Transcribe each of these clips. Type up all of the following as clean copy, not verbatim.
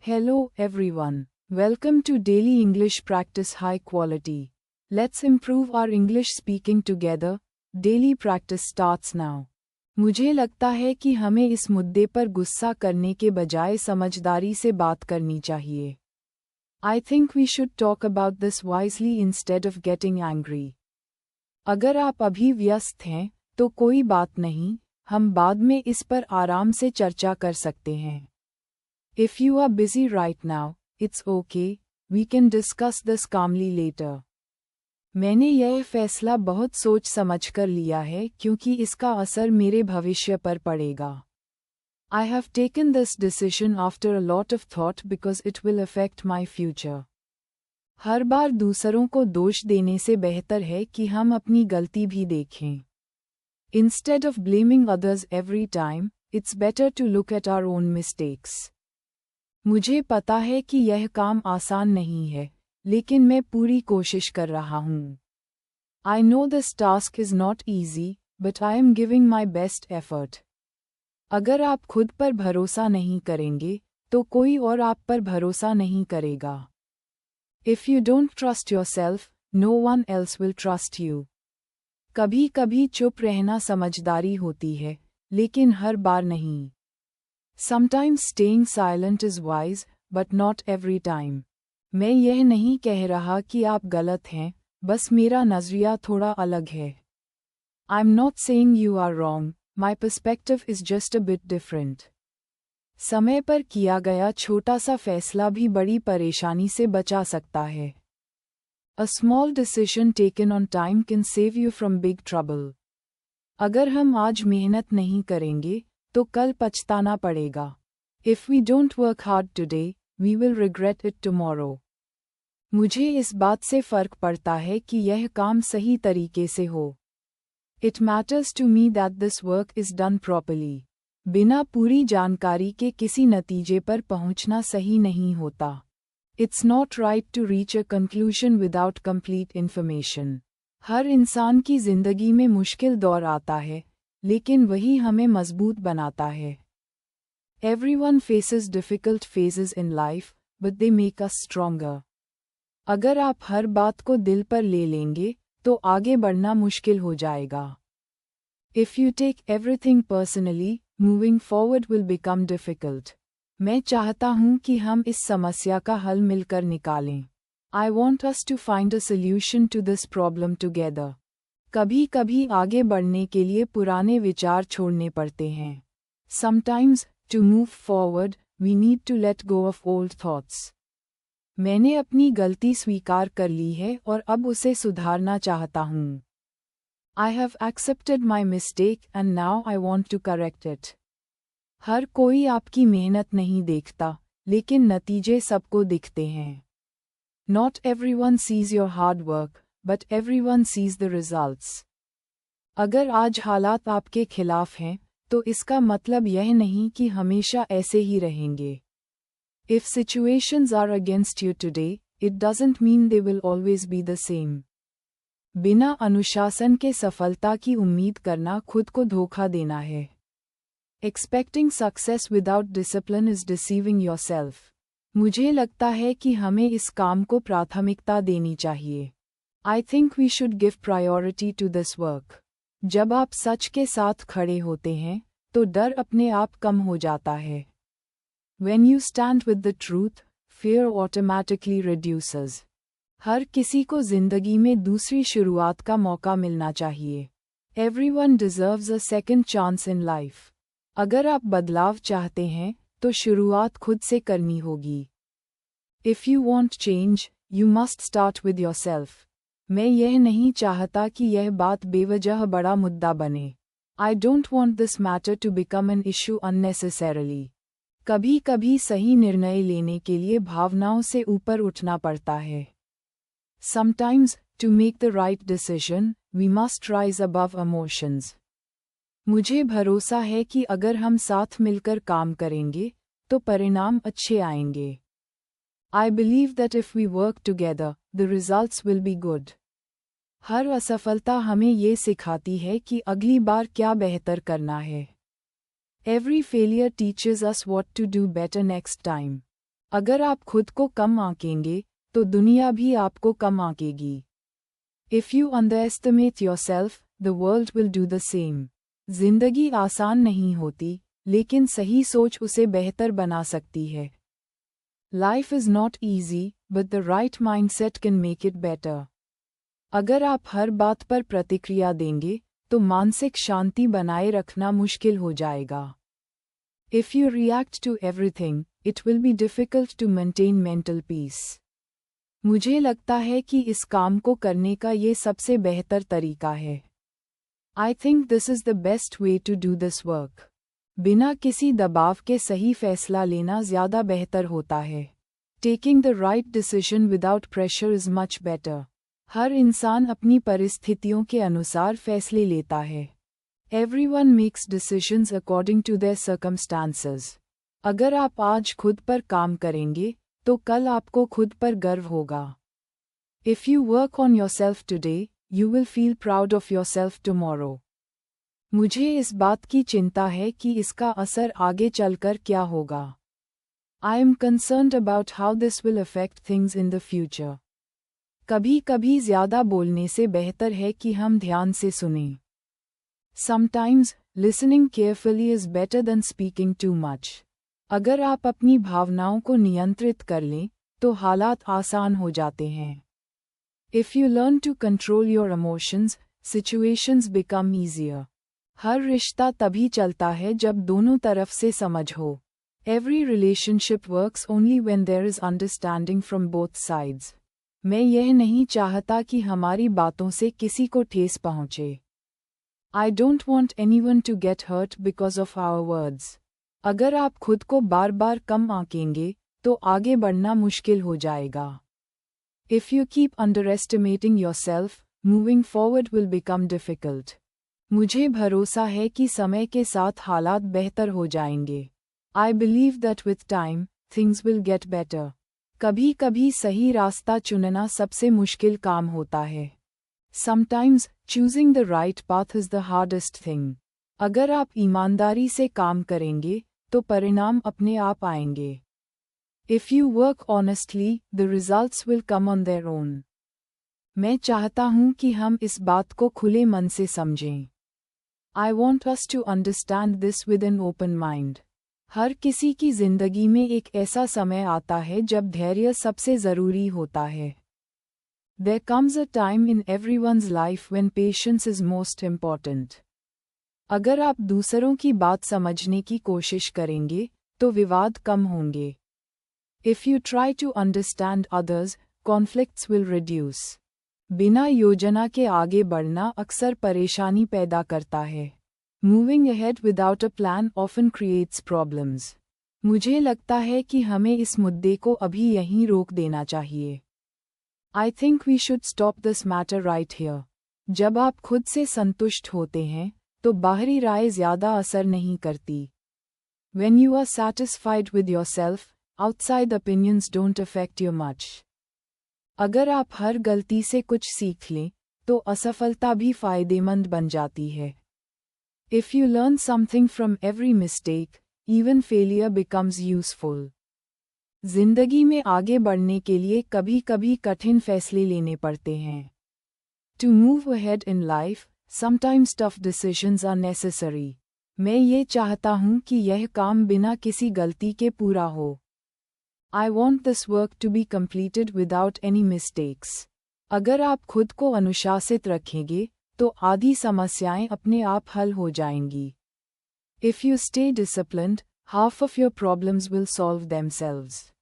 Hello everyone. Welcome to Daily English Practice High Quality. Let's improve our English speaking together. Daily practice starts now. मुझे लगता है कि हमें इस मुद्दे पर गुस्सा करने के बजाय समझदारी से बात करनी चाहिए. I think we should talk about this wisely instead of getting angry. अगर आप अभी व्यस्त हैं, तो कोई बात नहीं, हम बाद में इस पर आराम से चर्चा कर सकते हैं. If you are busy right now, it's okay, we can discuss this calmly later. मैंने यह फैसला बहुत सोच समझ कर लिया है क्योंकि इसका असर मेरे भविष्य पर पड़ेगा. I have taken this decision after a lot of thought because it will affect my future. हर बार दूसरों को दोष देने से बेहतर है कि हम अपनी गलती भी देखें. Instead of blaming others every time, it's better to look at our own mistakes. मुझे पता है कि यह काम आसान नहीं है, लेकिन मैं पूरी कोशिश कर रहा हूँ. I know this task is not easy, but I am giving my best effort. अगर आप खुद पर भरोसा नहीं करेंगे, तो कोई और आप पर भरोसा नहीं करेगा. If you don't trust yourself, no one else will trust you. कभी-कभी चुप रहना समझदारी होती है, लेकिन हर बार नहीं. Sometimes staying silent is wise, but not every time. मैं यह नहीं कह रहा कि आप गलत हैं, बस मेरा नज़रिया थोड़ा अलग है. I'm not saying you are wrong, my perspective is just a bit different. समय पर किया गया छोटा सा फैसला भी बड़ी परेशानी से बचा सकता है. A small decision taken on time can save you from big trouble. अगर हम आज मेहनत नहीं करेंगे, तो कल पछताना पड़ेगा. If we don't work hard today, we will regret it tomorrow. मुझे इस बात से फर्क पड़ता है कि यह काम सही तरीके से हो. It matters to me that this work is done properly. बिना पूरी जानकारी के किसी नतीजे पर पहुंचना सही नहीं होता. It's not right to reach a conclusion without complete information. हर इंसान की जिंदगी में मुश्किल दौर आता है, लेकिन वही हमें मजबूत बनाता है. Everyone faces difficult phases in life, but they make us stronger. अगर आप हर बात को दिल पर ले लेंगे, तो आगे बढ़ना मुश्किल हो जाएगा. If you take everything personally, moving forward will become difficult. मैं चाहता हूँ कि हम इस समस्या का हल मिलकर निकालें. I want us to find a solution to this problem together. कभी-कभी आगे बढ़ने के लिए पुराने विचार छोड़ने पड़ते हैं. Sometimes, to move forward, we need to let go of old thoughts. मैंने अपनी गलती स्वीकार कर ली है और अब उसे सुधारना चाहता हूँ. I have accepted my mistake and now I want to correct it. हर कोई आपकी मेहनत नहीं देखता, लेकिन नतीजे सबको दिखते हैं. Not everyone sees your hard work, but everyone sees the results. अगर आज हालात आपके खिलाफ हैं, तो इसका मतलब यह नहीं कि हमेशा ऐसे ही रहेंगे. If situations are against you today, it doesn't mean they will always be the same. बिना अनुशासन के सफलता की उम्मीद करना खुद को धोखा देना है. Expecting success without discipline is deceiving yourself. मुझे लगता है कि हमें इस काम को प्राथमिकता देनी चाहिए. I think we should give priority to this work. जब आप सच के साथ खड़े होते हैं, तो डर अपने आप कम हो जाता है. When you stand with the truth, fear automatically reduces. हर किसी को जिंदगी में दूसरी शुरुआत का मौका मिलना चाहिए. Everyone deserves a second chance in life. अगर आप बदलाव चाहते हैं, तो शुरुआत खुद से करनी होगी. If you want change, you must start with yourself. मैं यह नहीं चाहता कि यह बात बेवजह बड़ा मुद्दा बने. I don't want this matter to become an issue unnecessarily. कभी-कभी सही निर्णय लेने के लिए भावनाओं से ऊपर उठना पड़ता है. Sometimes, to make the right decision, we must rise above emotions. मुझे भरोसा है कि अगर हम साथ मिलकर काम करेंगे, तो परिणाम अच्छे आएंगे. I believe that if we work together, the results will be good. हर असफलता हमें ये सिखाती है कि अगली बार क्या बेहतर करना है. Every failure teaches us what to do better next time. अगर आप खुद को कम आंकेंगे तो दुनिया भी आपको कम आंकेगी। If you underestimate yourself, the world will do the same. जिंदगी आसान नहीं होती, लेकिन सही सोच उसे बेहतर बना सकती है। Life is not easy, but the right mindset can make it better. अगर आप हर बात पर प्रतिक्रिया देंगे, तो मानसिक शांति बनाए रखना मुश्किल हो जाएगा। If you react to everything, it will be difficult to maintain mental peace. मुझे लगता है कि इस काम को करने का ये सबसे बेहतर तरीका है। I think this is the best way to do this work. बिना किसी दबाव के सही फैसला लेना ज़्यादा बेहतर होता है। Taking the right decision without pressure is much better. हर इंसान अपनी परिस्थितियों के अनुसार फैसले लेता है। Everyone makes decisions according to their circumstances. अगर आप आज खुद पर काम करेंगे, तो कल आपको खुद पर गर्व होगा। If you work on yourself today, you will feel proud of yourself tomorrow. मुझे इस बात की चिंता है कि इसका असर आगे चलकर क्या होगा। I am concerned about how this will affect things in the future. कभी-कभी ज़्यादा बोलने से बेहतर है कि हम ध्यान से सुनें। Sometimes, listening carefully is better than speaking too much. अगर आप अपनी भावनाओं को नियंत्रित कर लें, तो हालात आसान हो जाते हैं। If you learn to control your emotions, situations become easier. हर रिश्ता तभी चलता है जब दोनों तरफ से समझ हो। Every relationship works only when there is understanding from both sides. मैं यह नहीं चाहता कि हमारी बातों से किसी को ठेस पहुंचे। I don't want anyone to get hurt because of our words. अगर आप खुद को बार बार कम आंकेंगे, तो आगे बढ़ना मुश्किल हो जाएगा। If you keep underestimating yourself, moving forward will become difficult. मुझे भरोसा है कि समय के साथ हालात बेहतर हो जाएंगे। I believe that with time, things will get better. कभी-कभी सही रास्ता चुनना सबसे मुश्किल काम होता है। Sometimes, choosing the right path is the hardest thing. अगर आप ईमानदारी से काम करेंगे, तो परिणाम अपने आप आएंगे। If you work honestly, the results will come on their own. मैं चाहता हूँ कि हम इस बात को खुले मन से समझें। I want us to understand this with an open mind. हर किसी की जिंदगी में एक ऐसा समय आता है जब धैर्य सबसे ज़रूरी होता है। There comes a time in everyone's life when patience is most important. अगर आप दूसरों की बात समझने की कोशिश करेंगे, तो विवाद कम होंगे। If you try to understand others, conflicts will reduce. बिना योजना के आगे बढ़ना अक्सर परेशानी पैदा करता है। Moving ahead without a plan often creates problems. मुझे लगता है कि हमें इस मुद्दे को अभी यहीं रोक देना चाहिए। I think we should stop this matter right here. जब आप खुद से संतुष्ट होते हैं, तो बाहरी राय ज़्यादा असर नहीं करती। When you are satisfied with yourself, outside opinions don't affect you much. अगर आप हर गलती से कुछ सीख लें, तो असफलता भी फायदेमंद बन जाती है। If you learn something from every mistake, even failure becomes useful. जिंदगी में आगे बढ़ने के लिए कभी-कभी कठिन फैसले लेने पड़ते हैं। To move ahead in life, sometimes tough decisions are necessary. मैं ये चाहता हूँ कि यह काम बिना किसी गलती के पूरा हो। I want this work to be completed without any mistakes. अगर आप खुद को अनुशासित रखेंगे, तो आधी समस्याएं अपने आप हल हो जाएंगी। If you stay disciplined, half of your problems will solve themselves.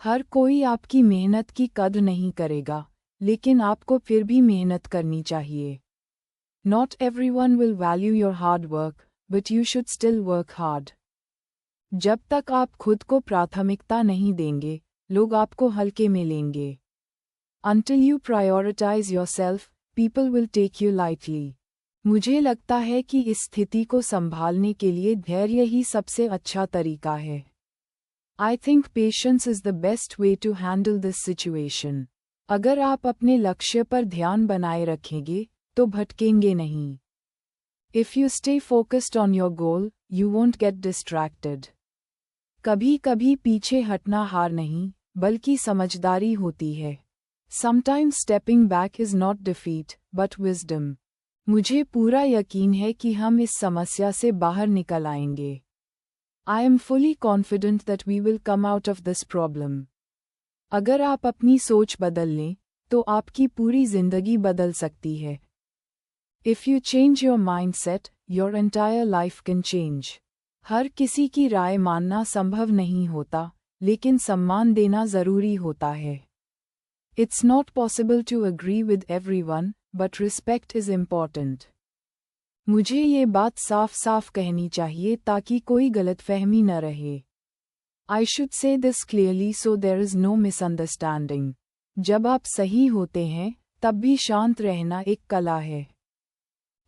हर कोई आपकी मेहनत की कद्र नहीं करेगा, लेकिन आपको फिर भी मेहनत करनी चाहिए। Not everyone will value your hard work, but you should still work hard. जब तक आप खुद को प्राथमिकता नहीं देंगे, लोग आपको हल्के में लेंगे। Until you prioritize yourself, people will take you lightly. मुझे लगता है कि इस स्थिति को संभालने के लिए धैर्य ही सबसे अच्छा तरीका है। I think patience is the best way to handle this situation. अगर आप अपने लक्ष्य पर ध्यान बनाए रखेंगे, तो भटकेंगे नहीं। If you stay focused on your goal, you won't get distracted. कभी कभी पीछे हटना हार नहीं बल्कि समझदारी होती है। Sometimes stepping back is not defeat, but wisdom. मुझे पूरा यकीन है कि हम इस समस्या से बाहर निकल आएंगे। I am fully confident that we will come out of this problem. अगर आप अपनी सोच बदल लें, तो आपकी पूरी जिंदगी बदल सकती है। If you change your mindset, your entire life can change. हर किसी की राय मानना संभव नहीं होता, लेकिन सम्मान देना जरूरी होता है। It's not possible to agree with everyone, but respect is important. मुझे ये बात साफ साफ कहनी चाहिए ताकि कोई गलतफहमी न रहे। I should say this clearly so there is no misunderstanding. जब आप सही होते हैं, तब भी शांत रहना एक कला है।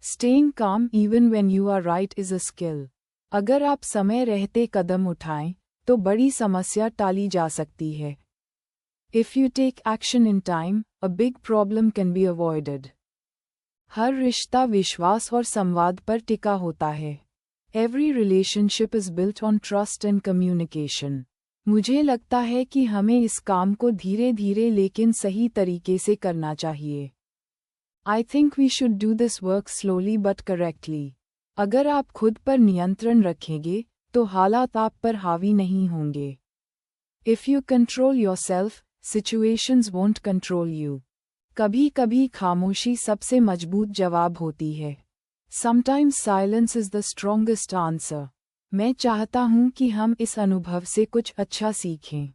Staying calm even when you are right is a skill. अगर आप समय रहते कदम उठाएं, तो बड़ी समस्या टाली जा सकती है। If you take action in time, a big problem can be avoided. हर रिश्ता विश्वास और संवाद पर टिका होता है। Every relationship is built on trust and communication. मुझे लगता है कि हमें इस काम को धीरे धीरे लेकिन सही तरीके से करना चाहिए। I think we should do this work slowly but correctly. अगर आप खुद पर नियंत्रण रखेंगे, तो हालात आप पर हावी नहीं होंगे। If you control yourself, situations won't control you. कभी कभी खामोशी सबसे मजबूत जवाब होती है। Sometimes silence is the strongest answer. मैं चाहता हूँ कि हम इस अनुभव से कुछ अच्छा सीखें।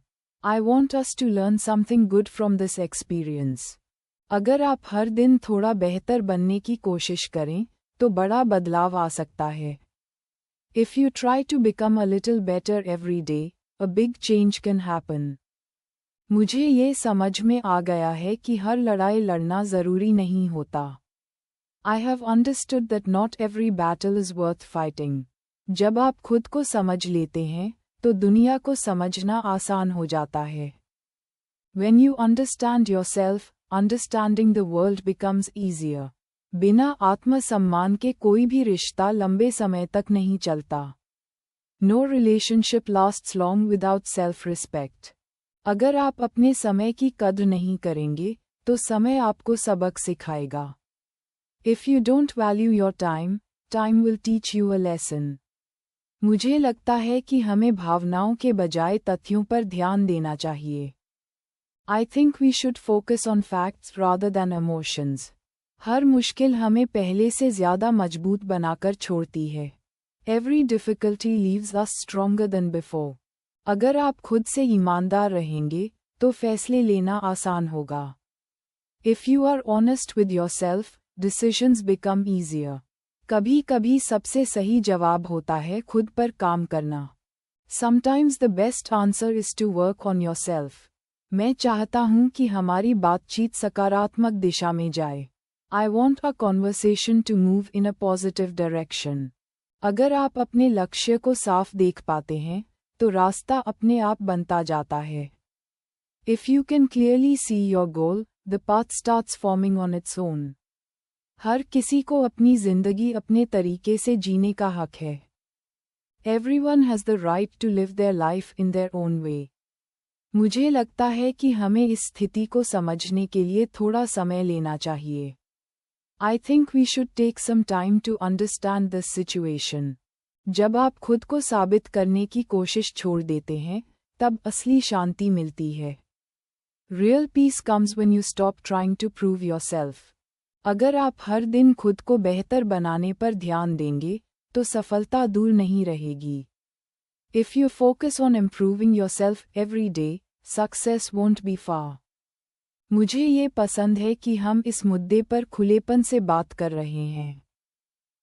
I want us to learn something good from this experience. अगर आप हर दिन थोड़ा बेहतर बनने की कोशिश करें, तो बड़ा बदलाव आ सकता है। If you try to become a little better every day, a big change can happen. मुझे ये समझ में आ गया है कि हर लड़ाई लड़ना ज़रूरी नहीं होता। I have understood that not every battle is worth fighting. जब आप खुद को समझ लेते हैं, तो दुनिया को समझना आसान हो जाता है। When you understand yourself, understanding the world becomes easier. बिना आत्मसम्मान के कोई भी रिश्ता लंबे समय तक नहीं चलता। No relationship lasts long without self-respect. अगर आप अपने समय की कद्र नहीं करेंगे, तो समय आपको सबक सिखाएगा। If you don't value your time, time will teach you a lesson. मुझे लगता है कि हमें भावनाओं के बजाय तथ्यों पर ध्यान देना चाहिए। I think we should focus on facts rather than emotions. हर मुश्किल हमें पहले से ज़्यादा मजबूत बनाकर छोड़ती है। Every difficulty leaves us stronger than before. अगर आप खुद से ईमानदार रहेंगे, तो फैसले लेना आसान होगा। If you are honest with yourself, decisions become easier. कभी कभी सबसे सही जवाब होता है खुद पर काम करना। Sometimes the best answer is to work on yourself. मैं चाहता हूँ कि हमारी बातचीत सकारात्मक दिशा में जाए। I want a conversation to move in a positive direction. अगर आप अपने लक्ष्य को साफ देख पाते हैं, तो रास्ता अपने आप बनता जाता है। If you can clearly see your goal, the path starts forming on its own. हर किसी को अपनी जिंदगी अपने तरीके से जीने का हक है। Everyone has the right to live their life in their own way. मुझे लगता है कि हमें इस स्थिति को समझने के लिए थोड़ा समय लेना चाहिए। I think we should take some time to understand this situation. जब आप खुद को साबित करने की कोशिश छोड़ देते हैं, तब असली शांति मिलती है। Real peace comes when you stop trying to prove yourself. अगर आप हर दिन खुद को बेहतर बनाने पर ध्यान देंगे, तो सफलता दूर नहीं रहेगी। If you focus on improving yourself every day, success won't be far. मुझे ये पसंद है कि हम इस मुद्दे पर खुलेपन से बात कर रहे हैं।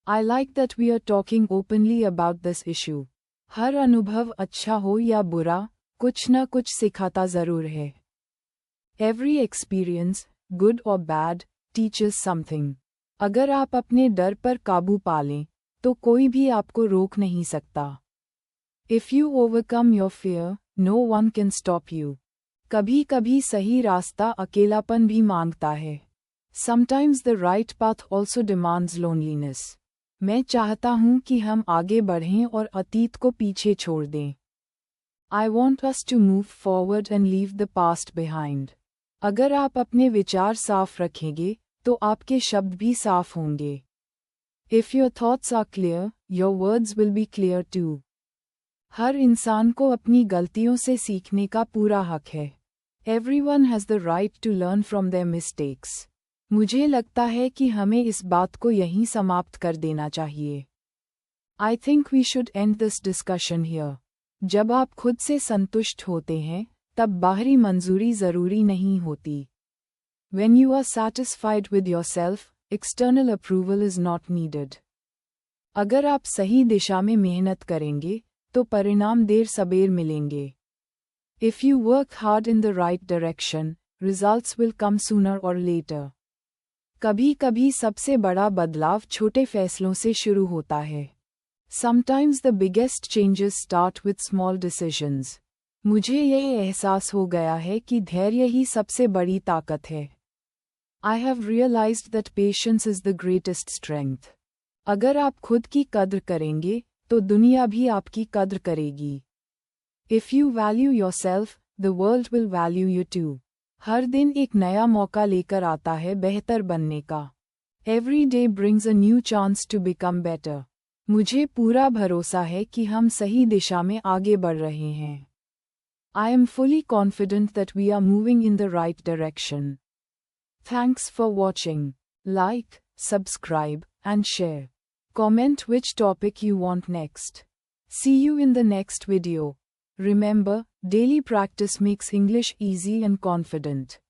I like that we are talking openly about this issue. हर अनुभव अच्छा हो या बुरा, कुछ न कुछ सिखाता जरूर है। Every experience, good or bad, teaches something. अगर आप अपने डर पर काबू पा लें, तो कोई भी आपको रोक नहीं सकता। If you overcome your fear, no one can stop you. कभी कभी सही रास्ता अकेलापन भी मांगता है। Sometimes the right path also demands loneliness. मैं चाहता हूँ कि हम आगे बढ़ें और अतीत को पीछे छोड़ दें। I want us to move forward and leave the past behind. अगर आप अपने विचार साफ रखेंगे, तो आपके शब्द भी साफ होंगे. If your thoughts are clear, your words will be clear too. हर इंसान को अपनी गलतियों से सीखने का पूरा हक है. Everyone has the right to learn from their mistakes. मुझे लगता है कि हमें इस बात को यहीं समाप्त कर देना चाहिए. I think we should end this discussion here. जब आप खुद से संतुष्ट होते हैं, तब बाहरी मंजूरी ज़रूरी नहीं होती. When you are satisfied with yourself, external approval is not needed. अगर आप सही दिशा में मेहनत करेंगे, तो परिणाम देर सबेर मिलेंगे. If you work hard in the right direction, results will come sooner or later. कभी-कभी सबसे बड़ा बदलाव छोटे फैसलों से शुरू होता है. Sometimes the biggest changes start with small decisions. मुझे यह एहसास हो गया है कि धैर्य ही सबसे बड़ी ताकत है. I have realized that patience is the greatest strength. अगर आप खुद की कद्र करेंगे, तो दुनिया भी आपकी कद्र करेगी. If you value yourself, the world will value you too. हर दिन एक नया मौका लेकर आता है बेहतर बनने का. Every day brings a new chance to become better. मुझे पूरा भरोसा है कि हम सही दिशा में आगे बढ़ रहे हैं. I am fully confident that we are moving in the right direction. Thanks for watching. Like, subscribe, and share. Comment which topic you want next. See you in the next video. Remember, daily practice makes English easy and confident.